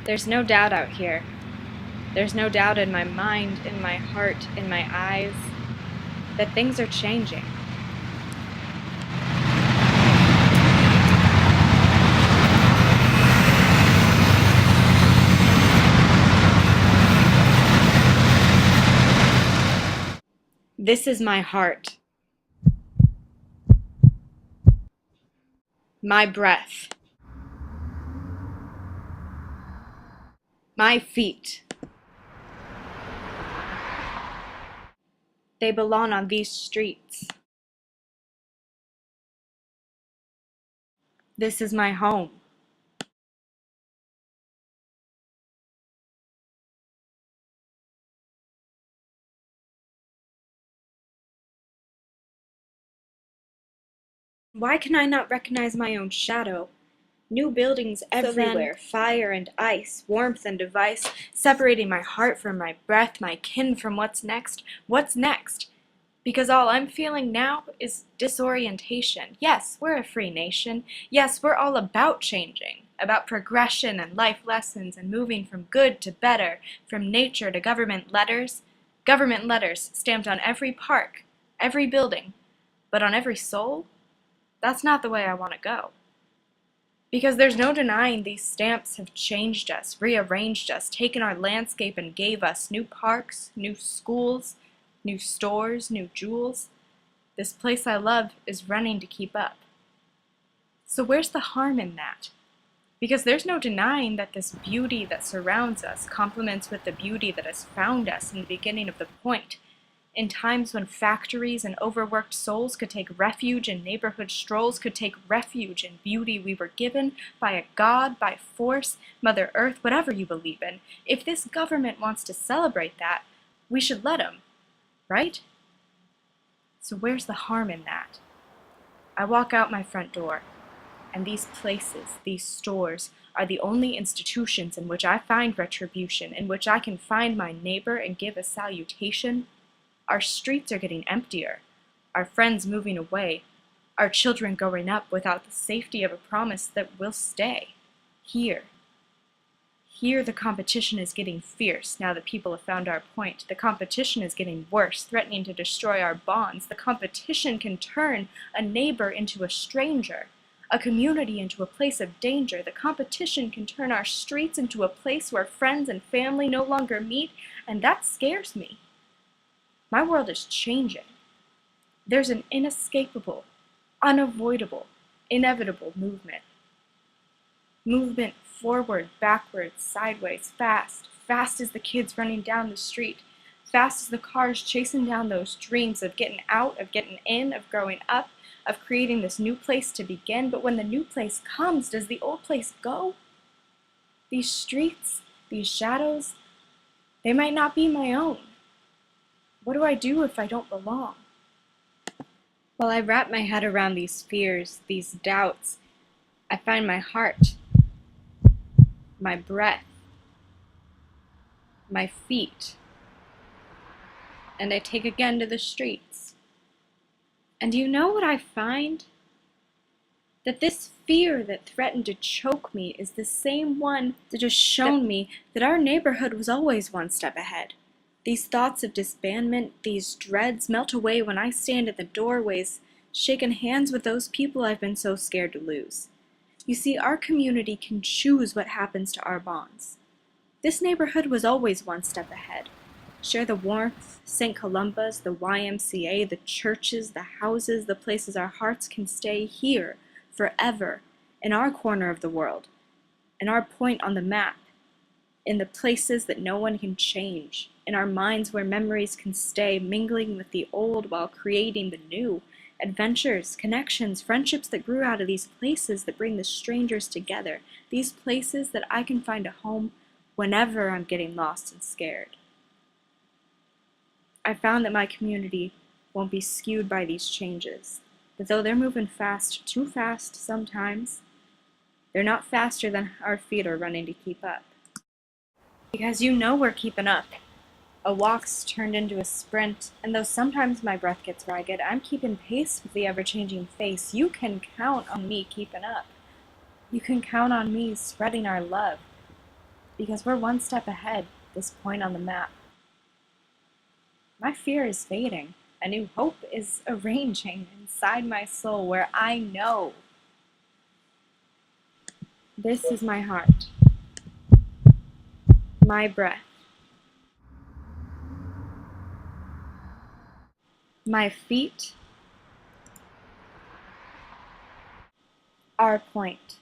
There's no doubt out here. There's no doubt in my mind, in my heart, in my eyes, that things are changing. This is my heart. My breath. My feet. They belong on these streets. This is my home. Why can I not recognize my own shadow? New buildings everywhere, fire and ice, warmth and device, separating my heart from my breath, my kin from what's next. What's next? Because all I'm feeling now is disorientation. Yes, we're a free nation. Yes, we're all about changing, about progression and life lessons and moving from good to better, from nature to government letters stamped on every park, every building, but on every soul? That's not the way I want to go. Because there's no denying these stamps have changed us, rearranged us, taken our landscape and gave us new parks, new schools, new stores, new jewels. This place I love is running to keep up. So where's the harm in that? Because there's no denying that this beauty that surrounds us complements with the beauty that has found us in the beginning of the point. In times when factories and overworked souls could take refuge in neighborhood strolls, could take refuge in beauty we were given by a god, by force, Mother Earth, whatever you believe in. If this government wants to celebrate that, we should let them, right? So where's the harm in that? I walk out my front door, and these places, these stores, are the only institutions in which I find retribution, in which I can find my neighbor and give a salutation. Our streets are getting emptier, our friends moving away, our children growing up without the safety of a promise that we'll stay. Here the competition is getting fierce now that people have found our point. The competition is getting worse, threatening to destroy our bonds. The competition can turn a neighbor into a stranger, a community into a place of danger. The competition can turn our streets into a place where friends and family no longer meet, and that scares me. My world is changing. There's an inescapable, unavoidable, inevitable movement. Movement forward, backwards, sideways, fast. Fast as the kids running down the street. Fast as the cars chasing down those dreams of getting out, of getting in, of growing up, of creating this new place to begin. But when the new place comes, does the old place go? These streets, these shadows, they might not be my own. What do I do if I don't belong? While I wrap my head around these fears, these doubts, I find my heart, my breath, my feet, and I take again to the streets. And do you know what I find? That this fear that threatened to choke me is the same one that has shown me that our neighborhood was always one step ahead. These thoughts of disbandment, these dreads melt away when I stand at the doorways, shaking hands with those people I've been so scared to lose. You see, our community can choose what happens to our bonds. This neighborhood was always one step ahead. Share the warmth, St. Columba's, the YMCA, the churches, the houses, the places our hearts can stay here forever, in our corner of the world, in our point on the map, in the places that no one can change, in our minds where memories can stay, mingling with the old while creating the new, adventures, connections, friendships that grew out of these places that bring the strangers together, these places that I can find a home whenever I'm getting lost and scared. I found that my community won't be skewed by these changes, that though they're moving fast, too fast sometimes, they're not faster than our feet are running to keep up. Because you know we're keeping up. A walk's turned into a sprint, and though sometimes my breath gets ragged, I'm keeping pace with the ever-changing face. You can count on me keeping up. You can count on me spreading our love. because we're one step ahead, this point on the map. My fear is fading. A new hope is arranging inside my soul where I know this is my heart, my breath, my feet, our point.